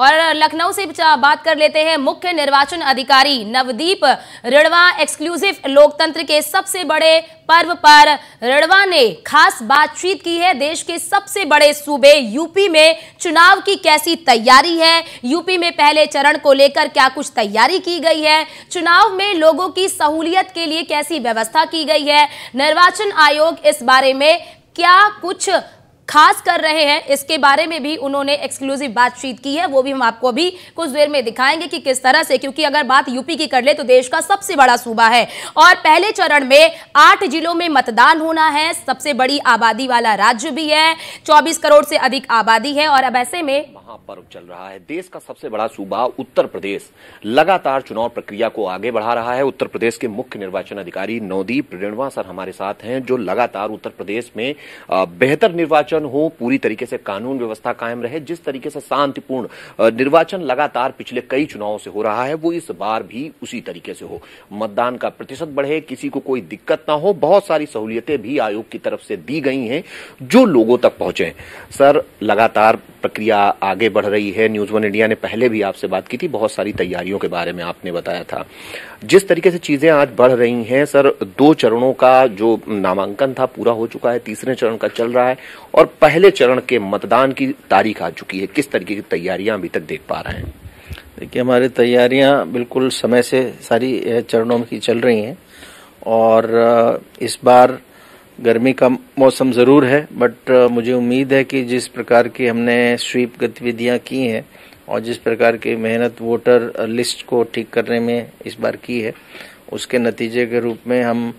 और लखनऊ से बात कर लेते हैं मुख्य निर्वाचन अधिकारी नवदीप रिढ़वा। एक्सक्लूसिव लोकतंत्र के सबसे बड़े पर्व पर रिढ़वा ने खास बातचीत की है। देश के सबसे बड़े सूबे यूपी में चुनाव की कैसी तैयारी है, यूपी में पहले चरण को लेकर क्या कुछ तैयारी की गई है, चुनाव में लोगों की सहूलियत के लिए कैसी व्यवस्था की गई है, निर्वाचन आयोग इस बारे में क्या कुछ खास कर रहे हैं, इसके बारे में भी उन्होंने एक्सक्लूसिव बातचीत की है। वो भी हम आपको अभी कुछ देर में दिखाएंगे कि किस तरह से, क्योंकि अगर बात यूपी की कर ले तो देश का सबसे बड़ा सूबा है और पहले चरण में 8 जिलों में मतदान होना है। सबसे बड़ी आबादी वाला राज्य भी है, 24 करोड़ से अधिक आबादी है और अब ऐसे में महापर्व चल रहा है। देश का सबसे बड़ा सूबा उत्तर प्रदेश लगातार चुनाव प्रक्रिया को आगे बढ़ा रहा है। उत्तर प्रदेश के मुख्य निर्वाचन अधिकारी नवदीप रिढ़वा सर हमारे साथ हैं, जो लगातार उत्तर प्रदेश में बेहतर निर्वाचन हो, पूरी तरीके से कानून व्यवस्था कायम रहे। जिस तरीके से शांतिपूर्ण निर्वाचन लगातार पिछले कई चुनावों से हो रहा है, वो इस बार भी उसी तरीके से हो। मतदान का प्रतिशत बढ़े, किसी को कोई दिक्कत ना हो, बहुत सारी सहूलियतें भी आयोग की तरफ से दी गई हैं जो लोगों तक पहुंचे। सर, लगातार प्रक्रिया आगे बढ़ रही है। न्यूज़ वन इंडिया ने पहले भी आपसे बात की थी, बहुत सारी तैयारियों के बारे में आपने बताया था। जिस तरीके से चीजें आज बढ़ रही हैं सर, 2 चरणों का जो नामांकन था पूरा हो चुका है, तीसरे चरण का चल रहा है और पहले चरण के मतदान की तारीख आ चुकी है। किस तरीके की तैयारियां अभी तक देख पा रहे हैं? देखिए, हमारी तैयारियां बिल्कुल समय से सारी चरणों की चल रही हैं और इस बार गर्मी का मौसम ज़रूर है, बट मुझे उम्मीद है कि जिस प्रकार की हमने स्वीप गतिविधियां की हैं और जिस प्रकार की मेहनत वोटर लिस्ट को ठीक करने में इस बार की है, उसके नतीजे के रूप में हम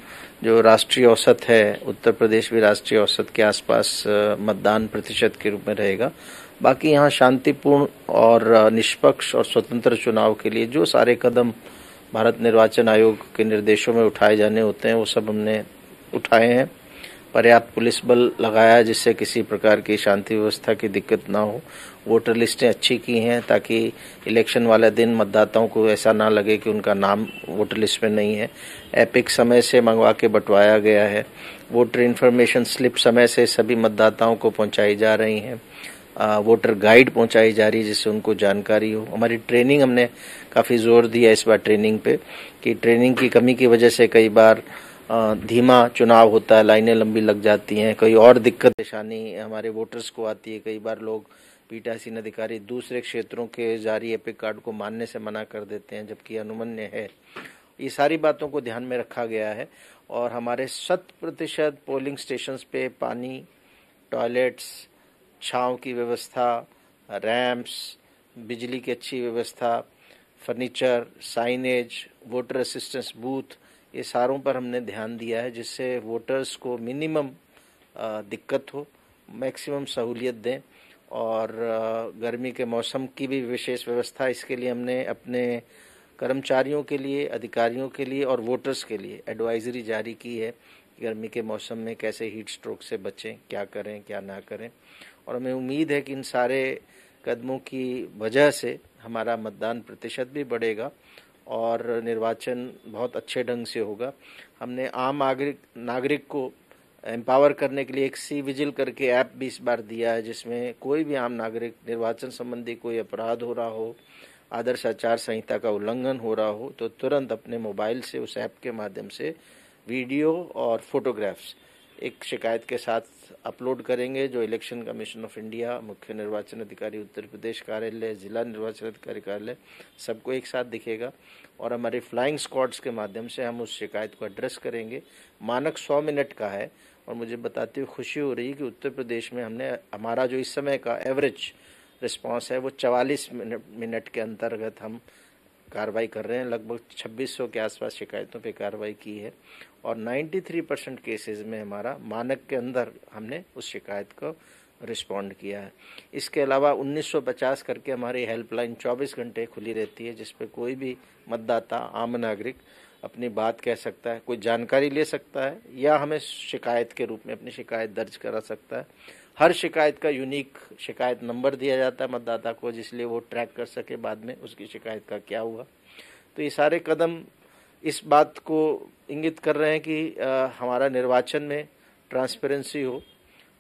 जो राष्ट्रीय औसत है, उत्तर प्रदेश भी राष्ट्रीय औसत के आसपास मतदान प्रतिशत के रूप में रहेगा। बाकी यहाँ शांतिपूर्ण और निष्पक्ष और स्वतंत्र चुनाव के लिए जो सारे कदम भारत निर्वाचन आयोग के निर्देशों में उठाए जाने होते हैं, वो सब हमने उठाए हैं। पर्याप्त पुलिस बल लगाया जिससे किसी प्रकार की शांति व्यवस्था की दिक्कत ना हो। वोटर लिस्टें अच्छी की हैं ताकि इलेक्शन वाले दिन मतदाताओं को ऐसा ना लगे कि उनका नाम वोटर लिस्ट में नहीं है। एपिक समय से मंगवा के बंटवाया गया है। वोटर इन्फॉर्मेशन स्लिप समय से सभी मतदाताओं को पहुंचाई जा रही हैं। वोटर गाइड पहुंचाई जा रही है जिससे उनको जानकारी हो। हमारी ट्रेनिंग, हमने काफ़ी जोर दिया इस बार ट्रेनिंग पे, कि ट्रेनिंग की कमी की वजह से कई बार धीमा चुनाव होता है, लाइनें लंबी लग जाती हैं, कोई और दिक्कत परेशानी हमारे वोटर्स को आती है। कई बार लोग पीठासीन अधिकारी दूसरे क्षेत्रों के जारी एपिक कार्ड को मानने से मना कर देते हैं जबकि अनुमन्य है। ये सारी बातों को ध्यान में रखा गया है और हमारे 100% पोलिंग स्टेशंस पे पानी, टॉयलेट्स, छांव की व्यवस्था, रैंप्स, बिजली की अच्छी व्यवस्था, furniture, signage, voter assistance booth, ये सारों पर हमने ध्यान दिया है जिससे वोटर्स को मिनिमम दिक्कत हो, मैक्सिमम सहूलियत दें। और गर्मी के मौसम की भी विशेष व्यवस्था इसके लिए हमने अपने कर्मचारियों के लिए, अधिकारियों के लिए और वोटर्स के लिए एडवाइजरी जारी की है। गर्मी के मौसम में कैसे हीट स्ट्रोक से बचें, क्या करें क्या ना करें। और हमें उम्मीद है कि इन सारे कदमों की वजह से हमारा मतदान प्रतिशत भी बढ़ेगा और निर्वाचन बहुत अच्छे ढंग से होगा। हमने आम नागरिक को एम्पावर करने के लिए एक सी विजिल करके ऐप भी इस बार दिया है, जिसमें कोई भी आम नागरिक निर्वाचन संबंधी कोई अपराध हो रहा हो, आदर्श आचार संहिता का उल्लंघन हो रहा हो, तो तुरंत अपने मोबाइल से उस ऐप के माध्यम से वीडियो और फोटोग्राफ्स एक शिकायत के साथ अपलोड करेंगे, जो इलेक्शन कमीशन ऑफ इंडिया, मुख्य निर्वाचन अधिकारी उत्तर प्रदेश कार्यालय, जिला निर्वाचन अधिकारी कार्यालय, सबको एक साथ दिखेगा और हमारे फ्लाइंग स्क्वाड्स के माध्यम से हम उस शिकायत को एड्रेस करेंगे। मानक 100 मिनट का है और मुझे बताते हुए खुशी हो रही है कि उत्तर प्रदेश में हमारा जो इस समय का एवरेज रिस्पांस है वो 44 मिनट के अंतर्गत हम कार्रवाई कर रहे हैं। लगभग 2600 के आसपास शिकायतों पे कार्रवाई की है और 93% केसेस में हमारा मानक के अंदर हमने उस शिकायत को रिस्पॉन्ड किया है। इसके अलावा 1950 करके हमारी हेल्पलाइन 24 घंटे खुली रहती है, जिस पे कोई भी मतदाता, आम नागरिक अपनी बात कह सकता है, कोई जानकारी ले सकता है या हमें शिकायत के रूप में अपनी शिकायत दर्ज करा सकता है। हर शिकायत का यूनिक शिकायत नंबर दिया जाता है मतदाता को, जिसलिए वो ट्रैक कर सके बाद में उसकी शिकायत का क्या हुआ। तो ये सारे कदम इस बात को इंगित कर रहे हैं कि हमारा निर्वाचन में ट्रांसपेरेंसी हो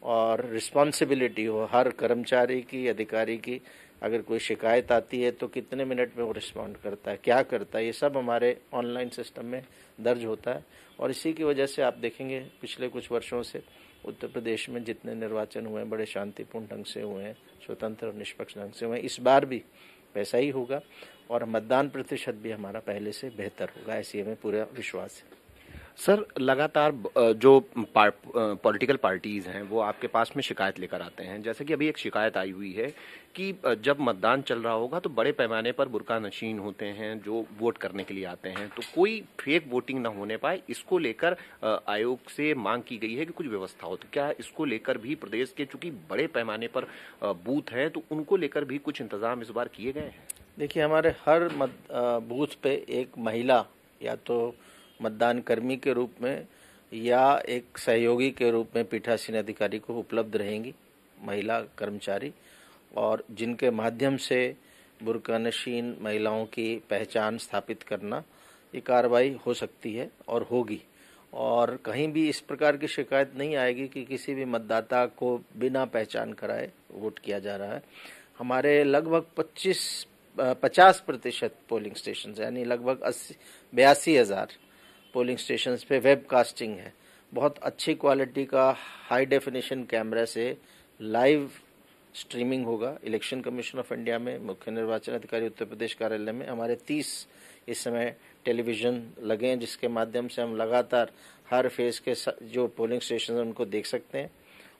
और रिस्पॉन्सिबिलिटी हो हर कर्मचारी की, अधिकारी की, अगर कोई शिकायत आती है तो कितने मिनट में वो रिस्पॉन्ड करता है, क्या करता है, ये सब हमारे ऑनलाइन सिस्टम में दर्ज होता है। और इसी की वजह से आप देखेंगे पिछले कुछ वर्षों से उत्तर प्रदेश में जितने निर्वाचन हुए हैं बड़े शांतिपूर्ण ढंग से हुए हैं, स्वतंत्र और निष्पक्ष ढंग से हुए हैं। इस बार भी वैसा ही होगा और मतदान प्रतिशत भी हमारा पहले से बेहतर होगा, ऐसी हमें पूरा विश्वास है। सर, लगातार जो पॉलिटिकल पार्टीज हैं वो आपके पास में शिकायत लेकर आते हैं। जैसे कि अभी एक शिकायत आई हुई है कि जब मतदान चल रहा होगा तो बड़े पैमाने पर बुर्का नशीन होते हैं जो वोट करने के लिए आते हैं, तो कोई फेक वोटिंग ना होने पाए, इसको लेकर आयोग से मांग की गई है कि कुछ व्यवस्था हो। तो क्या इसको लेकर भी प्रदेश के चूंकि बड़े पैमाने पर बूथ हैं तो उनको लेकर भी कुछ इंतजाम इस बार किए गए हैं? देखिए, हमारे हर बूथ पे एक महिला या तो मतदान कर्मी के रूप में या एक सहयोगी के रूप में पीठासीन अधिकारी को उपलब्ध रहेंगी, महिला कर्मचारी, और जिनके माध्यम से बुर्कानशीन महिलाओं की पहचान स्थापित करना ये कार्रवाई हो सकती है और होगी। और कहीं भी इस प्रकार की शिकायत नहीं आएगी कि किसी भी मतदाता को बिना पहचान कराए वोट किया जा रहा है। हमारे लगभग 50% पोलिंग स्टेशन यानी लगभग 82,000 पोलिंग स्टेशन पे वेब कास्टिंग है। बहुत अच्छी क्वालिटी का हाई डेफिनेशन कैमरा से लाइव स्ट्रीमिंग होगा। इलेक्शन कमीशन ऑफ इंडिया में मुख्य निर्वाचन अधिकारी उत्तर प्रदेश कार्यालय में हमारे 30 इस समय टेलीविजन लगे हैं, जिसके माध्यम से हम लगातार हर फेज के जो पोलिंग स्टेशन हैं उनको देख सकते हैं।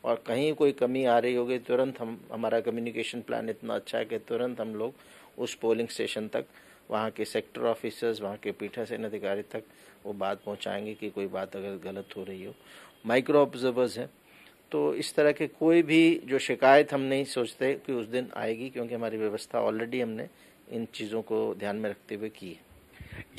और कहीं कोई कमी आ रही होगी तुरंत हमारा कम्युनिकेशन प्लान इतना अच्छा है कि तुरंत हम लोग उस पोलिंग स्टेशन तक, वहाँ के सेक्टर ऑफिसर्स, वहाँ के पीठासीन अधिकारी तक वो बात पहुँचाएंगे कि कोई बात अगर गलत हो रही हो। माइक्रो ऑब्जर्वर्स हैं, तो इस तरह के कोई भी जो शिकायत हम नहीं सोचते कि उस दिन आएगी, क्योंकि हमारी व्यवस्था ऑलरेडी हमने इन चीज़ों को ध्यान में रखते हुए की है।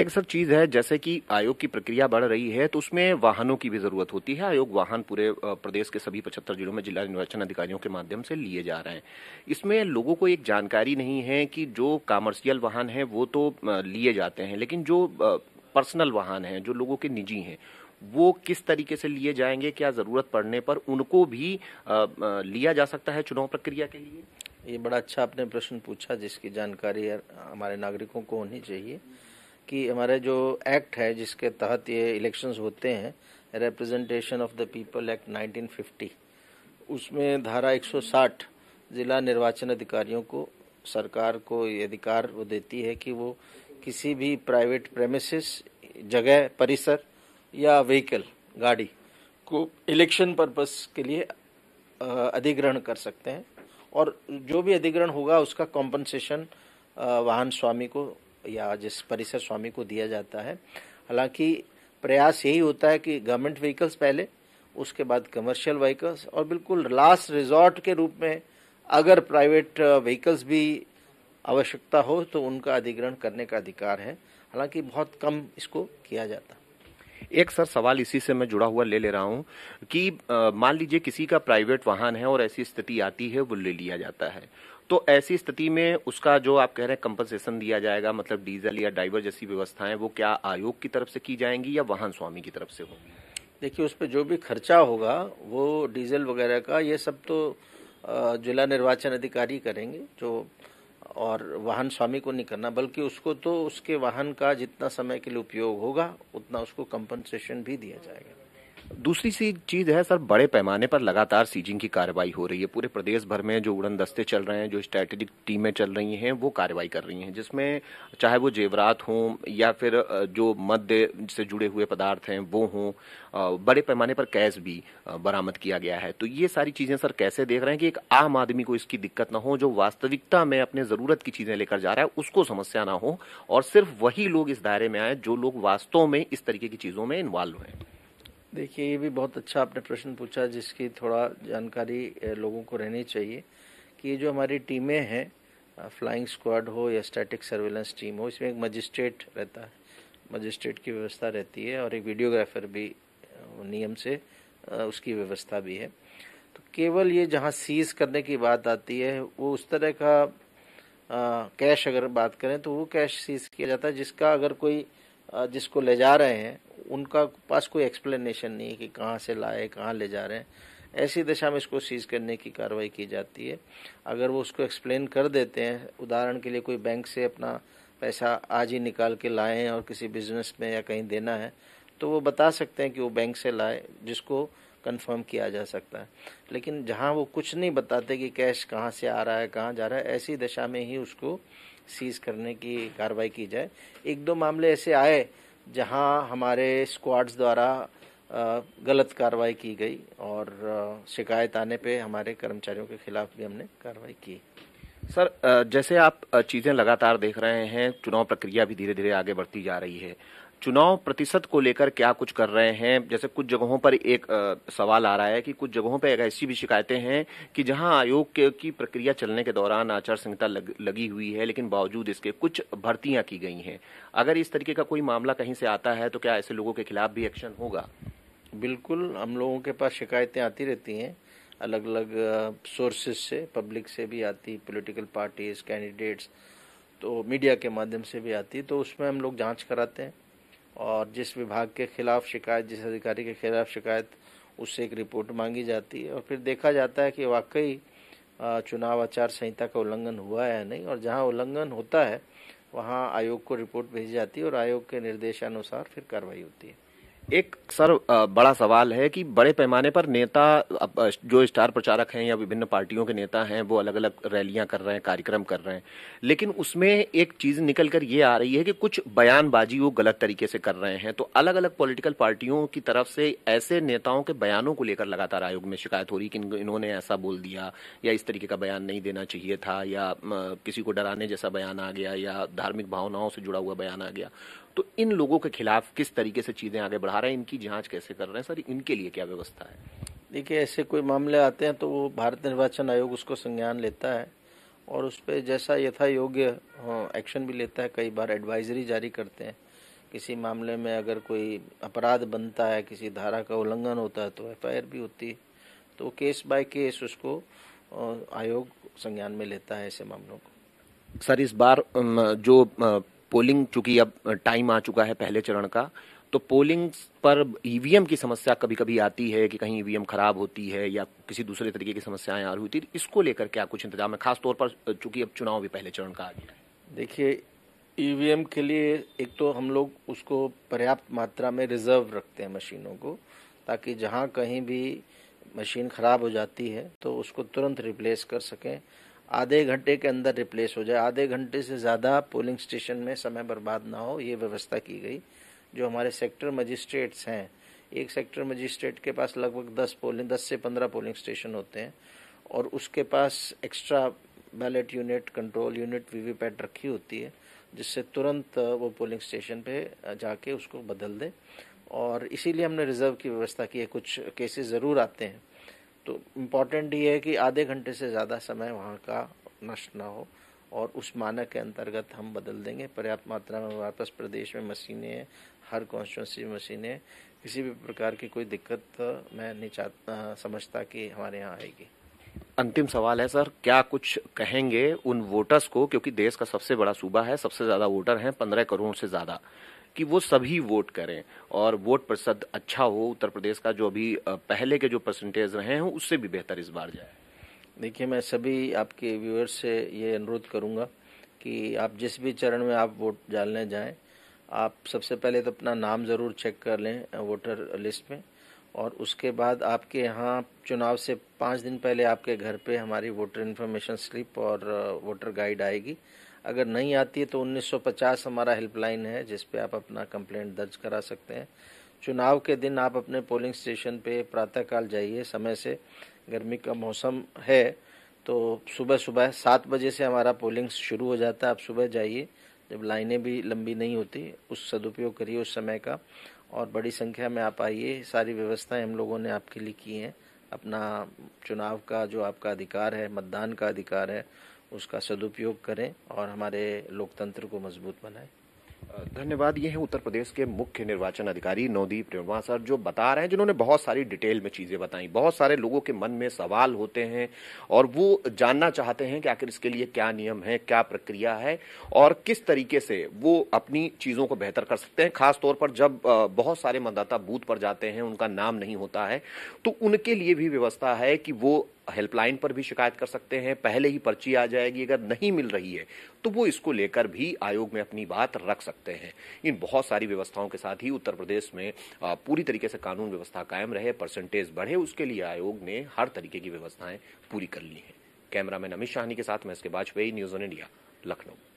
एक सर चीज है, जैसे कि आयोग की प्रक्रिया बढ़ रही है तो उसमें वाहनों की भी जरूरत होती है। आयोग वाहन पूरे प्रदेश के सभी 75 जिलों में जिला निर्वाचन अधिकारियों के माध्यम से लिए जा रहे हैं। इसमें लोगों को एक जानकारी नहीं है कि जो कमर्शियल वाहन है वो तो लिए जाते हैं, लेकिन जो पर्सनल वाहन हैं, जो लोगों के निजी हैं, वो किस तरीके से लिए जाएंगे? क्या जरूरत पड़ने पर उनको भी लिया जा सकता है चुनाव प्रक्रिया के लिए? ये बड़ा अच्छा आपने प्रश्न पूछा, जिसकी जानकारी हमारे नागरिकों को होनी चाहिए कि हमारे जो एक्ट है जिसके तहत ये इलेक्शंस होते हैं, representation of the people act 1950, उसमें धारा 160 जिला निर्वाचन अधिकारियों को, सरकार को ये अधिकार वो देती है कि वो किसी भी प्राइवेट प्रेमिसेस, जगह, परिसर या व्हीकल, गाड़ी को इलेक्शन पर्पस के लिए अधिग्रहण कर सकते हैं। और जो भी अधिग्रहण होगा उसका कॉम्पनसेशन वाहन स्वामी को या जिस परिसर स्वामी को दिया जाता है। हालांकि प्रयास यही होता है कि गवर्नमेंट व्हीकल्स पहले, उसके बाद कमर्शियल व्हीकल्स, और बिल्कुल लास्ट रिजॉर्ट के रूप में अगर प्राइवेट व्हीकल्स भी आवश्यकता हो तो उनका अधिग्रहण करने का अधिकार है। हालांकि बहुत कम इसको किया जाता है। एक सर सवाल इसी से मैं जुड़ा हुआ ले रहा हूं कि मान लीजिए किसी का प्राइवेट वाहन है और ऐसी स्थिति आती है वो ले लिया जाता है, तो ऐसी स्थिति में उसका जो आप कह रहे हैं कंपनसेशन दिया जाएगा, मतलब डीजल या ड्राइवर जैसी व्यवस्थाएं, वो क्या आयोग की तरफ से की जाएंगी या वाहन स्वामी की तरफ से होगी? देखिए, उस पर जो भी खर्चा होगा वो डीजल वगैरह का, ये सब तो जिला निर्वाचन अधिकारी करेंगे, जो और वाहन स्वामी को नहीं करना, बल्कि उसको तो उसके वाहन का जितना समय के लिए उपयोग होगा उतना उसको कंपनसेशन भी दिया जाएगा। दूसरी सी चीज है सर, बड़े पैमाने पर लगातार सीजिंग की कार्रवाई हो रही है। पूरे प्रदेश भर में जो उड़न दस्ते चल रहे हैं, जो स्ट्रेटेजिक टीमें चल रही हैं, वो कार्रवाई कर रही हैं, जिसमें चाहे वो जेवरात हों या फिर जो मद्य से जुड़े हुए पदार्थ हैं वो हों, बड़े पैमाने पर कैश भी बरामद किया गया है। तो ये सारी चीजें सर कैसे देख रहे हैं कि एक आम आदमी को इसकी दिक्कत ना हो, जो वास्तविकता में अपने जरूरत की चीजें लेकर जा रहा है उसको समस्या ना हो, और सिर्फ वही लोग इस दायरे में आए जो लोग वास्तव में इस तरीके की चीजों में इन्वॉल्व हैं? देखिए, ये भी बहुत अच्छा आपने प्रश्न पूछा, जिसकी थोड़ा जानकारी लोगों को रहनी चाहिए कि ये जो हमारी टीमें हैं, फ्लाइंग स्क्वाड हो या स्टैटिक सर्वेलेंस टीम हो, इसमें एक मजिस्ट्रेट रहता है, मजिस्ट्रेट की व्यवस्था रहती है, और एक वीडियोग्राफर भी नियम से उसकी व्यवस्था भी है। तो केवल ये जहाँ सीज करने की बात आती है, वो उस तरह का कैश अगर बात करें तो वो कैश सीज किया जाता है जिसका अगर कोई जिसको ले जा रहे हैं उनका पास कोई एक्सप्लेनेशन नहीं है कि कहाँ से लाए, कहाँ ले जा रहे हैं। ऐसी दशा में इसको सीज करने की कार्रवाई की जाती है। अगर वो उसको एक्सप्लेन कर देते हैं, उदाहरण के लिए कोई बैंक से अपना पैसा आज ही निकाल के लाएं और किसी बिजनेस में या कहीं देना है, तो वो बता सकते हैं कि वो बैंक से लाए, जिसको कंफर्म किया जा सकता है। लेकिन जहां वो कुछ नहीं बताते कि कैश कहां से आ रहा है, कहां जा रहा है, ऐसी दशा में ही उसको सीज करने की कार्रवाई की जाए। एक दो मामले ऐसे आए जहां हमारे स्क्वाड्स द्वारा गलत कार्रवाई की गई और शिकायत आने पे हमारे कर्मचारियों के खिलाफ भी हमने कार्रवाई की। सर, जैसे आप चीजें लगातार देख रहे हैं, चुनाव प्रक्रिया भी धीरे धीरे आगे बढ़ती जा रही है, चुनाव प्रतिशत को लेकर क्या कुछ कर रहे हैं? जैसे कुछ जगहों पर एक सवाल आ रहा है कि कुछ जगहों पर ऐसी भी शिकायतें हैं कि जहां आयोग की प्रक्रिया चलने के दौरान आचार संहिता लगी हुई है, लेकिन बावजूद इसके कुछ भर्तियां की गई हैं। अगर इस तरीके का कोई मामला कहीं से आता है तो क्या ऐसे लोगों के खिलाफ भी एक्शन होगा? बिल्कुल, हम लोगों के पास शिकायतें आती रहती हैं, अलग अलग सोर्सेज से, पब्लिक से भी आती, पॉलिटिकल पार्टीज, कैंडिडेट्स, तो मीडिया के माध्यम से भी आती, तो उसमें हम लोग जांच कराते हैं और जिस विभाग के खिलाफ शिकायत, जिस अधिकारी के खिलाफ शिकायत, उससे एक रिपोर्ट मांगी जाती है और फिर देखा जाता है कि वाकई चुनाव आचार संहिता का उल्लंघन हुआ है या नहीं, और जहां उल्लंघन होता है वहां आयोग को रिपोर्ट भेजी जाती है और आयोग के निर्देशानुसार फिर कार्रवाई होती है। एक सर बड़ा सवाल है कि बड़े पैमाने पर नेता, जो स्टार प्रचारक हैं या विभिन्न पार्टियों के नेता हैं, वो अलग अलग रैलियां कर रहे हैं, कार्यक्रम कर रहे हैं, लेकिन उसमें एक चीज निकल कर ये आ रही है कि कुछ बयानबाजी वो गलत तरीके से कर रहे हैं। तो अलग अलग पॉलिटिकल पार्टियों की तरफ से ऐसे नेताओं के बयानों को लेकर लगातार आयोग में शिकायत हो रही कि इन्होंने ऐसा बोल दिया या इस तरीके का बयान नहीं देना चाहिए था, या किसी को डराने जैसा बयान आ गया, या धार्मिक भावनाओं से जुड़ा हुआ बयान आ गया। तो इन लोगों के खिलाफ किस तरीके से चीजें आगे बढ़ा रहे हैं, इनकी जांच कैसे कर रहे हैं सर, इनके लिए क्या व्यवस्था है? देखिए, ऐसे कोई मामले आते हैं तो वो भारत निर्वाचन आयोग उसको संज्ञान लेता है और उस पर जैसा यथा योग्य एक्शन भी लेता है। कई बार एडवाइजरी जारी करते हैं। किसी मामले में अगर कोई अपराध बनता है, किसी धारा का उल्लंघन होता है, तो एफआईआर भी होती है। तो केस बाय केस उसको आयोग संज्ञान में लेता है ऐसे मामलों को। सर, इस बार जो पोलिंग, चूंकि अब टाइम आ चुका है पहले चरण का, तो पोलिंग पर ईवीएम की समस्या कभी कभी आती है कि कहीं ईवीएम खराब होती है या किसी दूसरे तरीके की समस्याएं आ रही होती है। इसको लेकर क्या कुछ इंतजाम है, खासतौर पर चूंकि अब चुनाव भी पहले चरण का आ गया है? देखिए, ईवीएम के लिए एक तो हम लोग उसको पर्याप्त मात्रा में रिजर्व रखते हैं मशीनों को, ताकि जहां कहीं भी मशीन खराब हो जाती है तो उसको तुरंत रिप्लेस कर सकें, आधे घंटे के अंदर रिप्लेस हो जाए। आधे घंटे से ज़्यादा पोलिंग स्टेशन में समय बर्बाद ना हो, ये व्यवस्था की गई। जो हमारे सेक्टर मजिस्ट्रेट्स हैं, एक सेक्टर मजिस्ट्रेट के पास लगभग 10 से 15 पोलिंग स्टेशन होते हैं और उसके पास extra ballot unit, control unit, VVPAT रखी होती है, जिससे तुरंत वो पोलिंग स्टेशन पे जाके उसको बदल दे। और इसीलिए हमने रिजर्व की व्यवस्था की है। कुछ केसेस ज़रूर आते हैं, तो इम्पॉर्टेंट ये है कि आधे घंटे से ज़्यादा समय वहाँ का नष्ट ना हो और उस मानक के अंतर्गत हम बदल देंगे। पर्याप्त मात्रा में हमारे पास प्रदेश में मशीनें हैं, हर कॉन्स्टिट्यूंसी में मशीनें, किसी भी प्रकार की कोई दिक्कत मैं नहीं समझता कि हमारे यहाँ आएगी। अंतिम सवाल है सर, क्या कुछ कहेंगे उन वोटर्स को, क्योंकि देश का सबसे बड़ा सूबा है, सबसे ज्यादा वोटर हैं, 15 करोड़ से ज्यादा, कि वो सभी वोट करें और वोट प्रतिशत अच्छा हो उत्तर प्रदेश का, जो अभी पहले के जो परसेंटेज रहे हैं उससे भी बेहतर इस बार जाए? देखिए, मैं सभी आपके व्यूअर्स से ये अनुरोध करूंगा कि आप जिस भी चरण में आप वोट डालने जाएं, आप सबसे पहले तो अपना नाम ज़रूर चेक कर लें वोटर लिस्ट में, और उसके बाद आपके यहाँ चुनाव से 5 दिन पहले आपके घर पे हमारी वोटर इन्फॉर्मेशन स्लिप और वोटर गाइड आएगी। अगर नहीं आती है तो 1950 हमारा हेल्पलाइन है, जिस पे आप अपना कंप्लेंट दर्ज करा सकते हैं। चुनाव के दिन आप अपने पोलिंग स्टेशन पे प्रातःकाल जाइए समय से। गर्मी का मौसम है तो सुबह सुबह 7 बजे से हमारा पोलिंग शुरू हो जाता है। आप सुबह जाइए, जब लाइनें भी लंबी नहीं होती, उस सदुपयोग करिए उस समय का, और बड़ी संख्या में आप आइए। सारी व्यवस्थाएं हम लोगों ने आपके लिए की हैं। अपना चुनाव का जो आपका अधिकार है, मतदान का अधिकार है, उसका सदुपयोग करें और हमारे लोकतंत्र को मजबूत बनाएं। धन्यवाद। ये हैं उत्तर प्रदेश के मुख्य निर्वाचन अधिकारी नवदीप रिढ़वा सर, जो बता रहे हैं, जिन्होंने बहुत सारी डिटेल में चीजें बताई। बहुत सारे लोगों के मन में सवाल होते हैं और वो जानना चाहते हैं कि आखिर इसके लिए क्या नियम है, क्या प्रक्रिया है और किस तरीके से वो अपनी चीजों को बेहतर कर सकते हैं। खासतौर पर जब बहुत सारे मतदाता बूथ पर जाते हैं, उनका नाम नहीं होता है, तो उनके लिए भी व्यवस्था है कि वो हेल्पलाइन पर भी शिकायत कर सकते हैं। पहले ही पर्ची आ जाएगी, अगर नहीं मिल रही है तो वो इसको लेकर भी आयोग में अपनी बात रख सकते हैं। इन बहुत सारी व्यवस्थाओं के साथ ही उत्तर प्रदेश में पूरी तरीके से कानून व्यवस्था कायम रहे, परसेंटेज बढ़े, उसके लिए आयोग ने हर तरीके की व्यवस्थाएं पूरी कर ली हैं। कैमरामैन अमित शाहनी के साथ मैं इसके Bajpai, news on India, Lucknow.